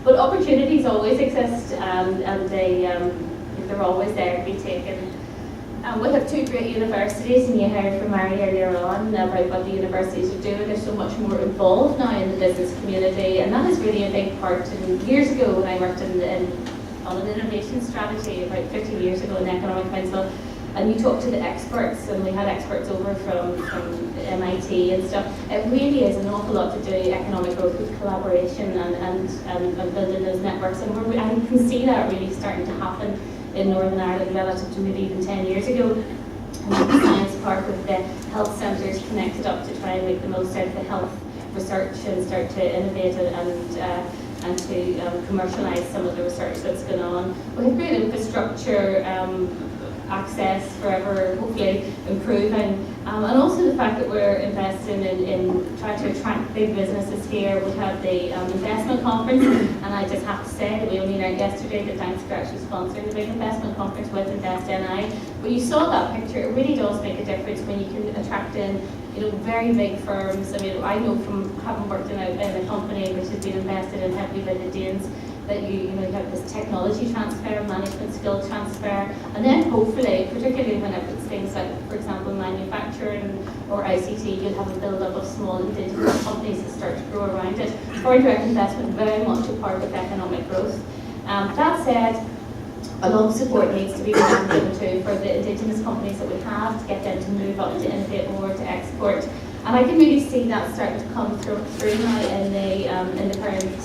But opportunities always exist, and they're always there to be taken. We have two great universities, and you heard from Mary earlier on about what the universities are doing. They're so much more involved now in the business community, and that is really a big part. And years ago, when I worked on an innovation strategy about 15 years ago in the Economic Council, and you talk to the experts, and we had experts over from MIT and stuff, it really is an awful lot to do economic growth with collaboration and building those networks. And I can see that really starting to happen in Northern Ireland relative to maybe even 10 years ago. And the Science Park with the health centres connected up to try and make the most out of the health research and start to innovate and to commercialise some of the research that's going on. We have great infrastructure, access forever, hopefully improving, and also the fact that we're investing in trying to attract big businesses here. We have the investment conference, and I just have to say that we only learned yesterday that Danske Bank actually sponsoring the big investment conference with Invest NI. But you saw that picture. It really does make a difference when you can attract in, very big firms. I mean, I know from having worked in a company which has been invested in heavily by the Danes, that you have this technology transfer, management skill transfer, and then hopefully, particularly when it's things like, for example, manufacturing or ICT, you'll have a build-up of small indigenous companies that start to grow around it. Foreign direct investment, very much a part of economic growth. That said, a lot of support needs to be given to for the indigenous companies that we have to get them to move up, to innovate more, to export. And I can really see that starting to come through now in the current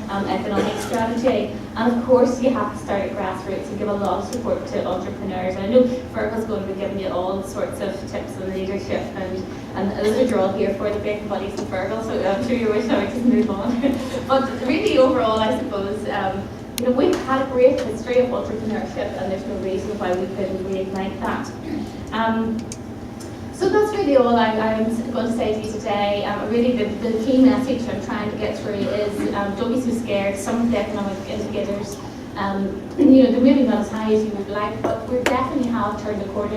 economic strategy. And of course you have to start at grassroots and give a lot of support to entrepreneurs. And I know Fergal's going to be giving you all sorts of tips on leadership, and those are you're all here for, the big buddies in Fergal, so I'm sure you wish I would just move on. But really overall, I suppose, we've had a great history of entrepreneurship, and there's no reason why we couldn't reignite that. So that's really all I'm going to say to you today. Really the key message I'm trying to get through is don't be so scared. Some of the economic indicators, they're maybe not as high as you would like, but we definitely have turned the corner.